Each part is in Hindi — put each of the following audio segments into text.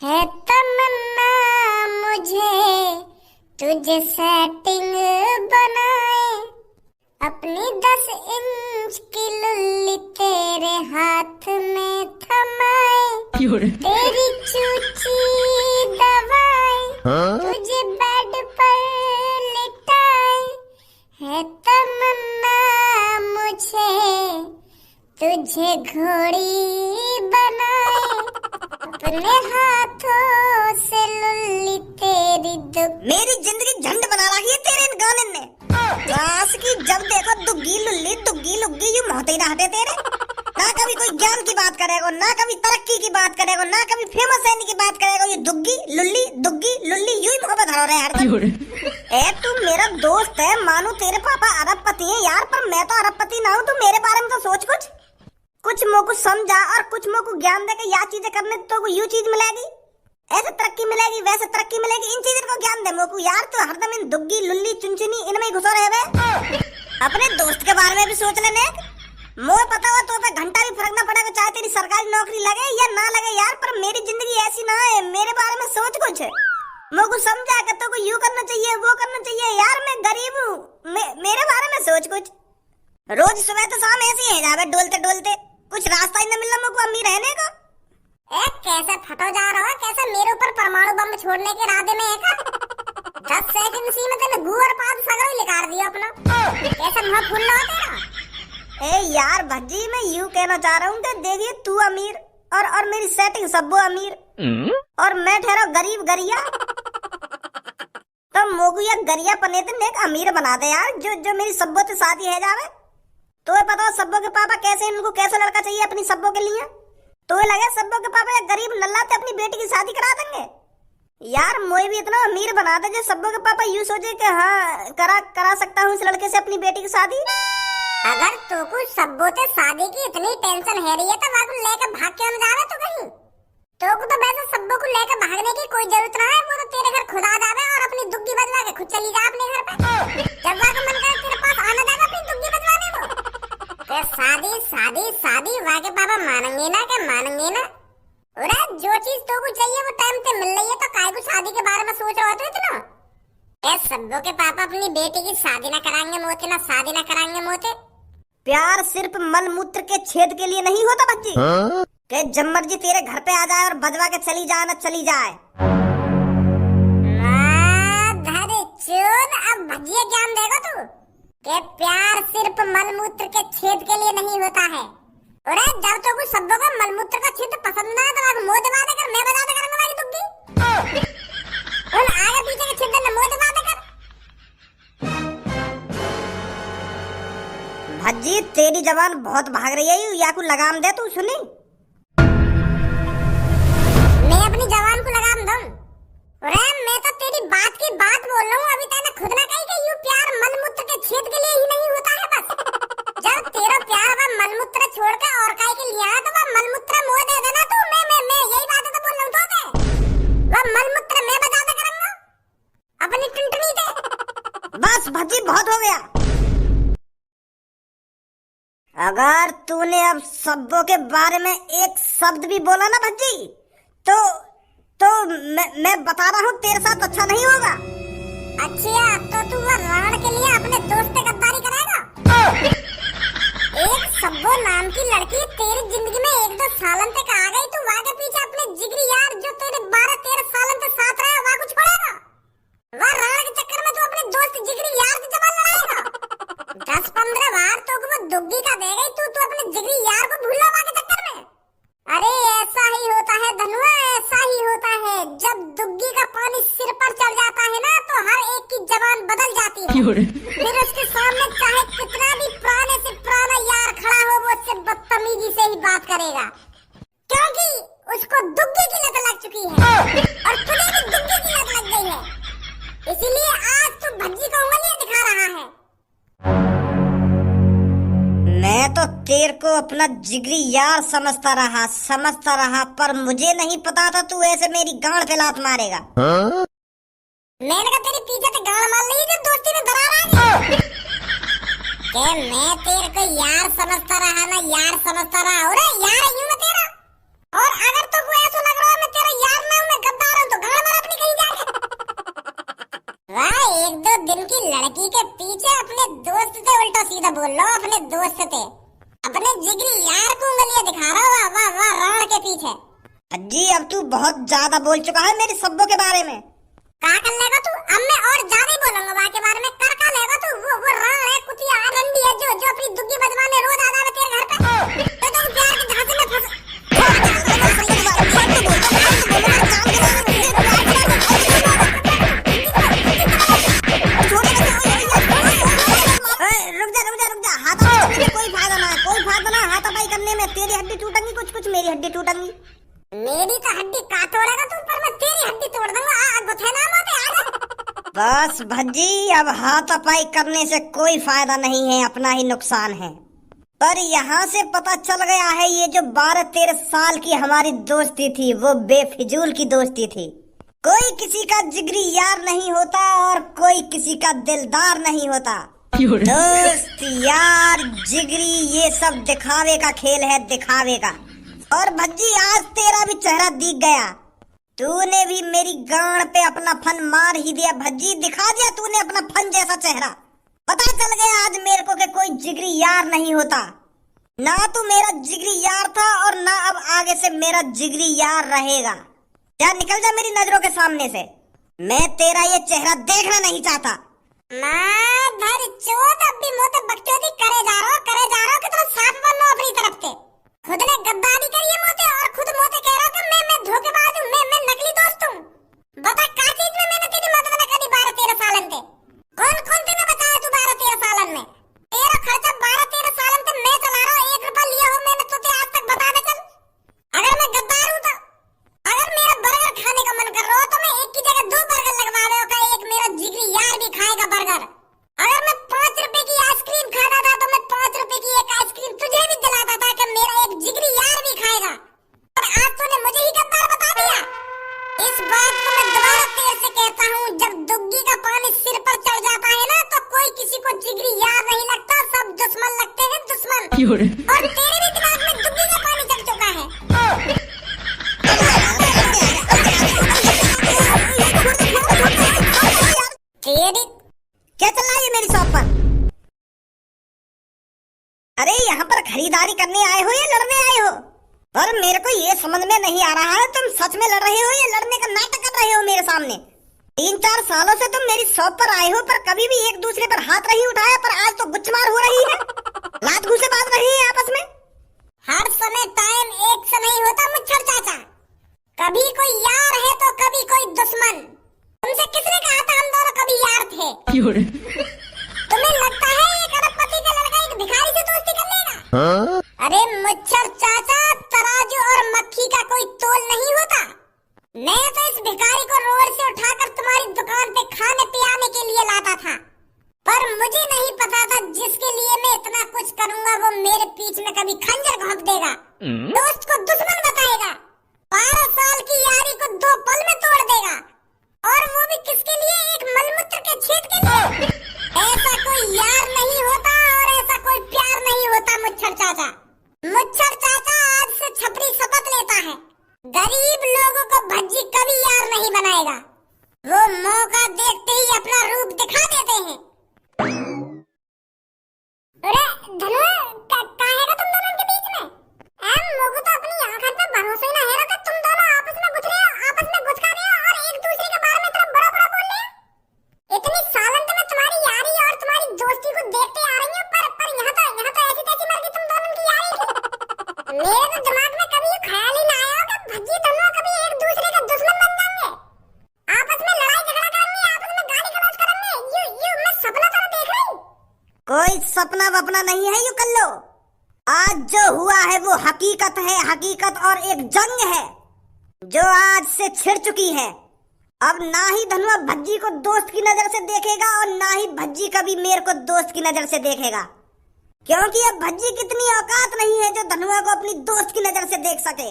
है तमन्ना मुझे तुझे सेटिंग बनाए, अपनी 10 इंच की लुल्ली तेरे हाथ में थमाए, तेरी चूची दवाई तुझे बेड पर लिटाए, है तमन्ना मुझे तुझे घोड़ी बनाए, अपने हाथों से लुल्ली तेरी मेरी जिंदगी झंड बना रखी है तेरे इन गाने ने। क्लास की जब देखो दुग्गी लुल्ली दुग्गी लुग्गी यूं मोहते ही रहते तेरे। ना कभी कोई ज्ञान की बात करेगा, ना कभी तरक्की की बात करेगा, ना कभी फेमस रहने की बात करेगा। ये दुग्गी लुल्ली यूं ही मुंह पे धरो रहे हरदम। ए तू मेरा दोस्त है, मानो तेरे पापा अरबपति हैं यार, पर मैं तो अरबपति ना हूँ। तू मेरे बारे में तो सोच कुछ मोको समझा और कुछ मोको ज्ञान दे के या चीजें करने तो को यू चीज मिलेगी, ऐसे तरक्की मिलेगी, वैसे तरक्की मिलेगी। इन चीजों को ज्ञान दे मोको यार। तो हरदम इन दुग्गी लुल्ली चुनचुनी इनमें ही घुसो रहे। अपने दोस्त के बारे में भी सोच लेने। मोए पता हो तो पे घंटा भी फर्क ना पड़ेगा, चाहे तेरी सरकारी नौकरी लगे या ना लगे यार, पर मेरी जिंदगी ऐसी ना है। मेरे बारे में सोच कुछ, मोको समझा के तो को यू करना चाहिए वो करना चाहिए यार। मैं गरीब हूँ, मेरे बारे में सोच कुछ। रोज सुबह तो शाम ऐसे ही है जावे डोलते डोलते, कुछ रास्ता ही न मिलना मुझको अमीर रहने का। कैसे फटो जा रहा है, कैसे मेरे ऊपर परमाणु बम छोड़ने के इरादे में है का? 10 सेकंड सी में तूने गू और पाद सगरा ही निकाल दिया अपना। कैसे मुंह फूल रहा तेरा? ए यार भज्जी, मैं यूं कहना चाह रहा हूँ कि देखिए तू अमीर और मेरी सेटिंग सबो अमीर और मैं ठहरा गरीब गरिया। तो मोगू या गरिया पने ने एक अमीर बना दे यार, जो मेरी सब्बो से शादी है जावे। तो पता हो सब्बो के पापा कैसे, इनको कैसे लड़का चाहिए अपनी सब्बो के लिए। तो लगे सब्बो के पापा गरीब नल्ला थे अपनी बेटी की शादी करा देंगे यार। मोए भी इतना अमीर बना दे जो सब्बो के पापा यूं सोचे कि हाँ करा सकता हूँ इस लड़के से अपनी बेटी की शादी। अगर तो कुछ सब्बो से शादी की इतनी टेंशन है रही है तो वागु लेकर भाग क्यों न जावे तू कहीं? तो को तो वैसे सब्बो को लेकर भागने की कोई जरूरत ना है। वो तो तेरे घर खुद आ जावे और अपनी दुग्गी बदला के खुद चली जा अपने घर पे। जब वागु मन करे तेरे पास आना जाएगा अपनी दुग्गी बदलाने को। तो शादी वाके पापा मानेंगे ना, क्या मानेंगे ना? अरे जो चीज तो को चाहिए वो टाइम पे मिल रही है, तो काय को शादी के बारे में सोच रहा हो इतना? सब्बो के पापा अपनी बेटी की शादी ना कराएंगे मोते, ना शादी ना कराएंगे मोते। प्यार सिर्फ मल मूत्र के छेद के लिए नहीं होता बच्ची। कि जब मर्जी तेरे घर पे आ जाए और बजवा के चली जाए ना चली जाए। अब भजिया ज्ञान देगा तू कि प्यार सिर्फ मलमूत्र के छेद के लिए नहीं होता है। अरे जब तो कुछ शब्दों का मलमूत्र का छेद पसंद ना है तो आप मुंह दबा देकर मैं बजा दे करूंगा वाली दुग्गी। उन आगे पीछे के छेद में मुंह दबा देकर। भज्जी तेरी जबान बहुत भाग रही है, या को लगाम दे तू सुनी। मैं अपनी जबान को लगाम दूं? अरे मैं तो तेरी बात की बात बोल रहा हूँ। अभी तक खुद ना कही कि यू प्यार मलमूत्र के छेद के लिए ही नहीं होता है बस। जब तेरा प्यार वह मलमूत्र छोड़कर और काय के लिए आया तो वह मलमूत्र मोह दे देना तू। मैं यही बात तो बोल रहा हूँ तो वह मलमूत्र मैं बजा दे करूंगा अपनी टुनटुनी दे। बस भज्जी बहुत हो गया। अगर तूने अब सब्बों के बारे में एक शब्द भी बोला ना भज्जी, तो मैं बता रहा हूँ तेरे साथ अच्छा नहीं होगा। अच्छा तो तू वो रावण के लिए अपने दोस्त से गद्दारी करेगा? एक सब्बो नाम की लड़की तेरी जिंदगी में 1-2 सालन तक आ गई, तू आगे पीछे अपने जिगरी यार जो तेरे 12-13 सालन से साथ रहा वहाँ को छोड़ेगा? वह रावण के चक्कर में तू अपने दोस्त जिगरी यार से जमा लड़ाएगा? 10-15 बार तो वो दुग्गी का दे गई तू अपने जिगरी यार को भूल के चक्कर में। अरे ऐसा ही होता है धनुआ, ऐसा ही होता है। जब दुग्गी का पानी सिर पर चढ़ जाता है ना तो हर एक की जबान बदल जाती है। फिर उसके सामने चाहे कितना भी पुराने से पुराना यार खड़ा हो वो उससे बदतमीजी से ही बात करेगा, क्योंकि उसको दुग्गी की लत लग चुकी है और तुझे भी दुग्गी की लत लग गई है। इसीलिए आज तू भज्जी को उंगलियां दिखा रहा है। मैं तो तेरे को अपना जिगरी यार समझता रहा, पर मुझे नहीं पता था तू ऐसे मेरी गांड पे लात मारेगा। मैंने कहा तेरे पीछे से गांड मार ली जो दोस्ती में दरार आ गई। कि मैं तेरे को यार समझता रहा ना, यार समझता रहा। अरे यार यूं मैं तेरा, और अगर तो कोई ऐसा लग रहा है मैं तेरा यार ना हूं, मैं लड़की के पीछे अपने दोस्त से उल्टा सीधा बोल लो, अपने दोस्त से, अपने जिगरी यार को उंगलियां दिखा रहा हो, वाह वाह राण के पीछे। जी अब तू बहुत ज्यादा बोल चुका है मेरी सब्बों के बारे में। क्या कर लेगा तू? अब मैं और ज्यादा ही बोलूंगा वहाँ के बारे में। कर का लेगा तू? वो राण है, कुतिया रंडी है, जो अपनी दुग्गी बजवाने रोज आ जावे तेरे घर पे। तो प्यार के झांसे में फंस। तेरी हड्डी टूटेंगी, कुछ मेरी हड्डी टूटेंगी। मेरी तो हड्डी का तोड़ेगा तू, पर मैं तेरी हड्डी तोड़ दूंगा। गुथेला मोते आ। बस भज्जी अब हाथापाई करने से कोई फायदा नहीं है, अपना ही नुकसान है। पर यहाँ से पता चल गया है ये जो 12-13 साल की हमारी दोस्ती थी वो बेफिजूल की दोस्ती थी। कोई किसी का जिगरी यार नहीं होता और कोई किसी का दिलदार नहीं होता। दोस्त यार जिगरी ये सब दिखावे का खेल है, दिखावे का। और भज्जी आज तेरा भी चेहरा दिख गया, तूने भी मेरी गांड पे अपना फन मार ही दिया। भज्जी दिखा दिया तूने अपना फन जैसा चेहरा। पता चल गया आज मेरे को कि कोई जिगरी यार नहीं होता। ना तू मेरा जिगरी यार था और ना अब आगे से मेरा जिगरी यार रहेगा। जा निकल जा मेरी नजरों के सामने से, मैं तेरा ये चेहरा देखना नहीं चाहता। अब भी मोते बकचोदी करे जा रहा हो कि तुम साफ बनो अपनी तरफ से। खुद ने गद्दारी करी है मोते, और खुद मोते कह रहा हो कि मैं धोखेबाज हूँ, मैं नकली दोस्त हूँ। बता क्या चीज में मैंने तेरी मदद न करी 12-13 सालन से? कौन तेने बताया तू 12-13 सालन में? तेरा खर्चा 12-13 सालन से मैं चला रहा हूँ। 1 रुपया लिया हो मैंने तुझे आज तक? बता दे चल। अगर मैं गद्दार हूँ तो अगर मेरा बर्गर खाने का मन कर रहा हो तो मैं एक की जगह 2 बर्गर लगवा रहा हूँ। एक मेरा जिगरी यार भी खाएगा बर्गर। अगर मैं 5 रुपए की आइसक्रीम खाता था तो मैं 5 रुपए की एक आइसक्रीम तुझे भी दिलाता था कि मेरा एक जिगरी यार भी खाएगा। और आज तूने मुझे ही गद्दार बता दिया। इस बात को मैं दोबारा तेरे से कहता हूँ, जब दुग्गी का पानी सिर पर चढ़ जाता है ना तो कोई किसी को जिगरी यार नहीं लगता, सब दुश्मन लगते हैं, दुश्मन। और तेरे भी दिमाग में दुग्गी का पानी चढ़ चुका है। तेरी क्या चल रहा है मेरी शॉप पर? अरे यहाँ पर खरीदारी करने आए हो या लड़ने आए हो? और मेरे को ये समझ में नहीं आ रहा है तुम सच में लड़ रहे हो या लड़ने का नाटक कर रहे हो मेरे सामने। 3-4 सालों से तुम मेरी शॉप पर आए हो पर कभी भी एक दूसरे पर हाथ नहीं उठाया, पर आज तो गुच्छमार हो रही है, लात घूंसे बाज रही है आपस में। हर समय टाइम एक सा नहीं होता मुच्छर चाचा, कभी कोई यार है तो कभी कोई दुश्मन। तुमसे किसने कहा था हम दोनों कभी यार थे? तुम्हें लगता है एक अरबपति का लड़का एक भिखारी से दोस्ती कर लेगा? अरे मुच्छर चाचा, तराजू और मक्खी का कोई तोल नहीं होता। मैं तो इस भिखारी को रोड से उठाकर तुम्हारी दुकान पे खाने पियाने के लिए लाता था, पर मुझे नहीं पता था जिसके लिए मैं इतना कुछ करूंगा वो मेरे पीठ में कभी खंजर घोंप देगा, दोस्त को दुश्मन बताएगा, 12 साल की यारी को 2 पल में तोड़ देगा, और वो भी किसके लिए? एक मलमूत्र के छेद के लिए। ऐसा कोई यार नहीं होता और ऐसा कोई प्यार नहीं होता मुच्छर चाचा। मुच्छर चाचा आज से छपरी शपथ लेता है, गरीब लोगों को भज्जी कभी यार नहीं बनाएगा। वो मौका देखते ही अपना रूप दिखा देते हैं। अरे धनु, काहेगा तुम दोनों के बीच में? मुझे तो अपनी आंखों पे भरोसा ही ना है कि तुम दोनों आपस में घुस रहे हो, आपस में घुस खा रहे हो और एक दूसरे के बारे में इतना बड़ा बोल रहे हो। इतनी सालन तो मैं तुम्हारी यारी और तुम्हारी दोस्ती को देखते आ रही हूँ, पर यहाँ तो ऐसी तैसी मर गई तुम दोनों की यारी। मेरे तो दिमाग में कभी ये ख्याल ही ना आया कि भज्जी दोनों कभी एक दूसरे का दुश्मन बन जाएंगे, आपस में लड़ाई झगड़ा करेंगे, आपस में गाली गलौज करेंगे। ये मैं सपना तो देख रही हूँ। कोई सपना वपना नहीं है, यू कर लो। आज जो हुआ है वो हकीकत है, हकीकत और एक जंग है जो आज से छिड़ चुकी है। अब ना ही धनुआ भज्जी को दोस्त की नजर से देखेगा और ना ही भज्जी कभी मेरे को दोस्त की नजर से देखेगा, क्योंकि अब भज्जी की इतनी औकात नहीं है जो धनुआ को अपनी दोस्त की नजर से देख सके।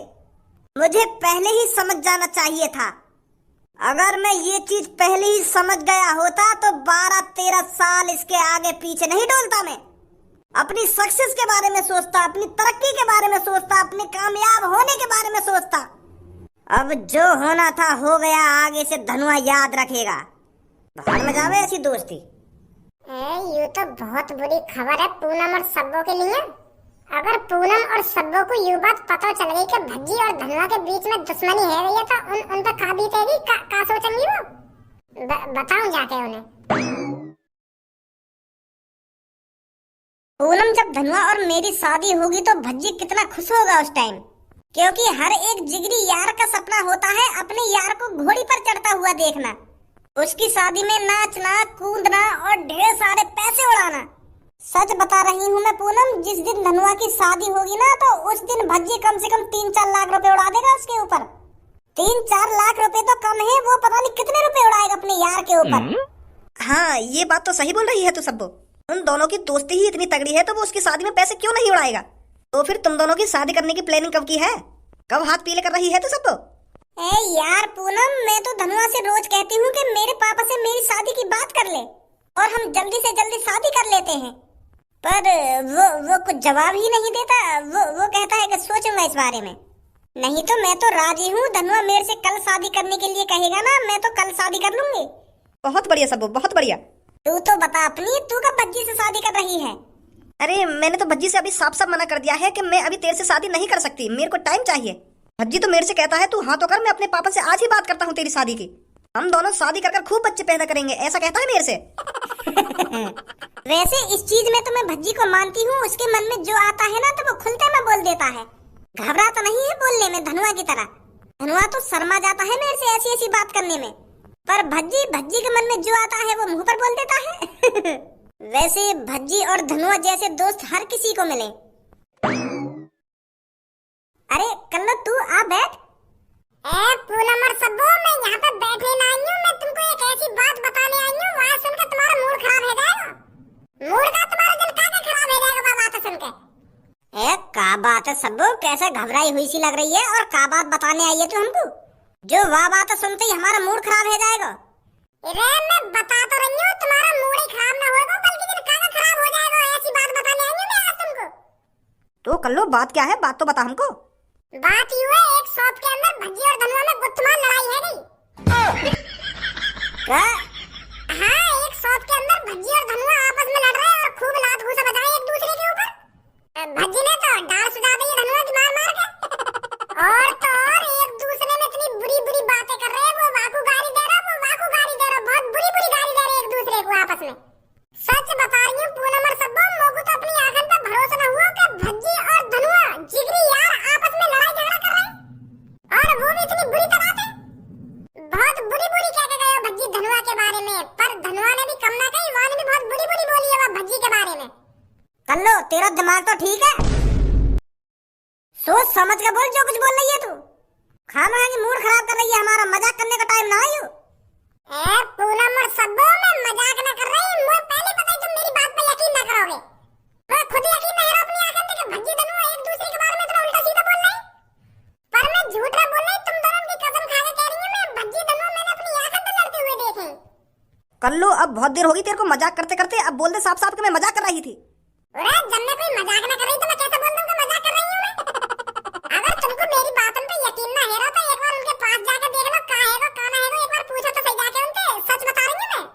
मुझे पहले ही समझ जाना चाहिए था। अगर मैं ये चीज पहले ही समझ गया होता तो 12-13 साल इसके आगे पीछे नहीं डोलता। मैं अपनी सक्सेस के बारे में सोचता, अपनी तरक्की के बारे में सोचता, अपने कामयाब होने के बारे में सोचता। अब जो होना था हो गया, आगे से धनुआ याद रखेगा। बाहर में जावे ऐसी दोस्ती। ये तो बहुत बुरी खबर है पूनम और सब्बो के लिए। अगर पूनम और सब्बो को ये बात पता चल गई कि भज्जी और धनुआ के बीच में दुश्मनी है रही है तो उन पर का बीतेगी, का सोचेंगी वो? बताऊं जाके उन्हें। पूनम, जब धनुआ और मेरी शादी होगी तो भज्जी कितना खुश होगा उस टाइम, क्योंकि हर एक जिगरी यार का सपना होता है अपने यार को घोड़ी पर चढ़ता हुआ देखना, उसकी शादी में नाचना कूदना और ढेर सारे पैसे उड़ाना। सच बता रही हूँ मैं पूनम, जिस दिन धनुआ की शादी होगी ना तो उस दिन भज्जी कम से कम 3-4 लाख रुपए उड़ा देगा उसके ऊपर। 3-4 लाख रुपए तो कम है, वो पता नहीं कितने रुपए उड़ाएगा अपने यार के ऊपर। हाँ, ये बात तो सही बोल रही है तू सब्बो। उन दोनों की दोस्ती ही इतनी तगड़ी है तो वो उसकी शादी में पैसे क्यों नहीं उड़ाएगा। तो फिर तुम दोनों की शादी करने की प्लानिंग कब की है? कब हाथ पीले कर रही है तू सब्बो? ए यार पूनम, मैं तो धनुआ से रोज कहती हूँ कि मेरे पापा से मेरी शादी की बात कर ले और हम जल्दी से जल्दी शादी कर लेते हैं, पर वो कुछ जवाब ही नहीं देता। वो कहता है कि सोचूंगा इस बारे में। नहीं तो मैं तो राजी हूँ, धनुआ मेरे से कल शादी करने के लिए कहेगा ना, मैं तो कल शादी कर लूंगी। बहुत बढ़िया सब्बो, बहुत बढ़िया। तू तो बता अपनी, तू कब भज्जी से शादी कर रही है? अरे मैंने तो भज्जी से अभी साफ साफ मना कर दिया है कि मैं अभी तेरे से शादी नहीं कर सकती, मेरे को टाइम चाहिए। भज्जी तो मेरे से कहता है तू हाँ तो कर, मैं अपने पापा से आज ही बात करता हूँ तेरी शादी की, हम दोनों शादी कर खूब बच्चे पैदा करेंगे, ऐसा कहता है मेरे से। वैसे इस चीज में तो मैं भज्जी को मानती हूँ, उसके मन में जो आता है ना तो वो खुलते में बोल देता है, घबराता नहीं है बोलने में धनुआ की तरह। धनुआ तो शर्मा जाता है मेरे से ऐसी ऐसी बात करने में, पर भज्जी के मन में जो आता है वो मुंह पर बोल देता है। वैसे भज्जी और धनुआ जैसे दोस्त हर किसी को मिले। अरे कल्लो तू आ बैठ। पूनम और सब्बो, मैं यहाँ पे बैठने ना आई हूँ, मैं तुमको एक ऐसी बात बताने आई हूँ, वहाँ सुनकर तुम्हारा मूड खराब हो जाएगा। मूड का तुम्हारा दिल का खराब हो जाएगा वो बात सुनकर। का बात है सब्बो, कैसे घबराई हुई सी लग रही है और का बात बताने आई है तू हमको, जो वाह बात सुनते ही हमारा मूड खराब हो जाएगा। अरे मैं बता तो रही हूँ, तुम्हारा मूड ही खराब ना होगा बल्कि दिल का खराब हो जाएगा, ऐसी बात बताने आई हूँ मैं आज तुमको। तो कल्लो बात क्या है, बात तो बता हमको। बात यूं है, एक शॉप के अंदर भज्जी और धनुआ में गुत्थमान लड़ाई है गई। क्या? हाँ, एक शॉप के अंदर भज्जी और धनुआ आपस में लड़ रहे हैं और खूब लात घूसा बजाए एक दूसरे के ऊपर। भज्जी ने तो डाल सुझा दी धनुआ की मार मार के, और तो और एक दूसरे में इतनी बुरी बुरी बातें कर रहे हैं, वो वाकू गाली दे रहा, वो वाकू गाली दे रहा, बहुत बुरी बुरी गाली दे रहे एक दूसरे को आपस में। सच बता रही हूँ पूनम और सब्बो, मोको तो अपनी आंखों पे भरोसा न हुआ कि भज्जी और धनुआ जिगरी यार आपस में लड़ाई झगड़ा कर रहे हैं, और वो भी इतनी बुरी तरह से। बहुत बुरी बुरी कह के गए भज्जी धनुआ के बारे में, पर धनुआ ने भी कम ना कही, वो ने भी बहुत बुरी बुरी बोली है वो भज्जी के बारे में। कल्लो तेरा दिमाग तो ठीक है, सोच समझ के बोल जो कुछ बोल रही है तू। खाना की मूड खराब कर रही है हमारा, मजाक करने का टाइम ना आयो। पूनम और सब्बो, मैं मजाक न कर रही, मुझे पहले पता है तुम मेरी बात पे यकीन न करोगे। मैं खुद यकीन नहीं रहा अपनी आंखों से कि भज्जी धनुआ एक दूसरे के बारे में इतना उल्टा सीधा बोल रहे हैं, पर मैं झूठ ना बोल रही, तुम दोनों की कसम खा के कह रही हूं, मैं भज्जी धनुआ मैंने अपनी आंखों से लड़ते हुए देखे। कल्लो अब बहुत देर होगी तेरे को मजाक करते करते, अब बोल दे साफ साफ कि मैं मजाक कर रही थी। अरे जब मैं कोई मजाक न कर रही तो मैं कैसे बोल दूं कि मजाक कर रही हूं मैं? अगर तुमको मेरी बातों पे यकीन ना है रहा तो एक बार उनके पास जाकर देख लो, कहां है वो कहां है वो, एक बार पूछो तो सही जाके उनसे। सच बता रही हूं मैं,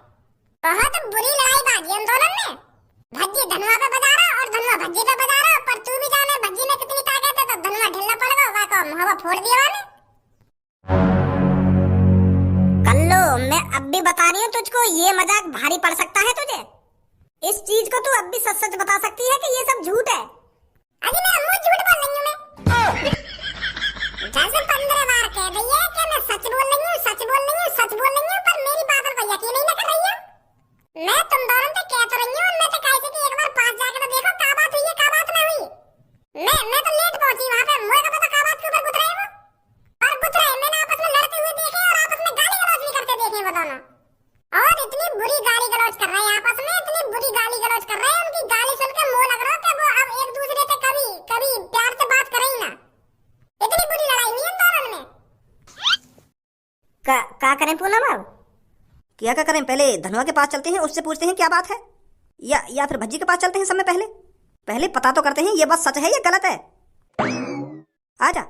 बहुत बुरी लड़ाई बाजी उन दोनों में, भज्जी धनुआ पे बजा रहा और धनुआ भज्जी पे बजा रहा, पर तू भी जाने भज्जी में कितनी ताकत है, तो धनुआ ढिल्ला पड़ गया, वहां को मुंह फोड़ दिया वाले। कल्लो मैं अब भी बता रही हूँ तुझको, ये मजाक भारी पड़ सकता है तुझे, इस चीज को तू अब भी सच सच बता सकती है कि ये सब झूठ है। अजी मेरा मुंह झूठ बोल रही हूं मैं, 10-15 बार कह रही है कि मैं सच बोल रही हूँ, सच बोल रही हूँ, सच बोल रही हूँ, पर मेरी बातों पर यकीन ही न कर रही है। मैं तुम दोनों से कह तो रही हूँ, मैं तो कही थी कि एक बार पास जाकर तो देखो क्या बात हुई है क्या बात ना हुई। मैं तो लेट पहुंची वहां पे, मुझे का पता क्या बात के ऊपर गुथ रहे हैं वो, और गुथ रहे हैं, मैंने आपस में लड़ते हुए देखे और आपस में गाली गलौज भी करते देखे वो दोनों, और इतनी बुरी गाली गलौज कर रहे हैं आपस में, इतनी बुरी गाली गलौज कर रहे हैं, उनकी गाली सुनकर मुंह लग रहा है कि वो अब एक दूसरे से कभी कभी प्यार से बात करें ही ना। इतनी बुरी लड़ाई हुई इन दोनों में। क्या करें पूनम अब? क्या करें, पहले धनुआ के पास चलते हैं, उससे पूछते हैं क्या बात है, या फिर भज्जी के पास चलते हैं सब में पहले पता तो करते हैं ये बात सच है या गलत है। आजा।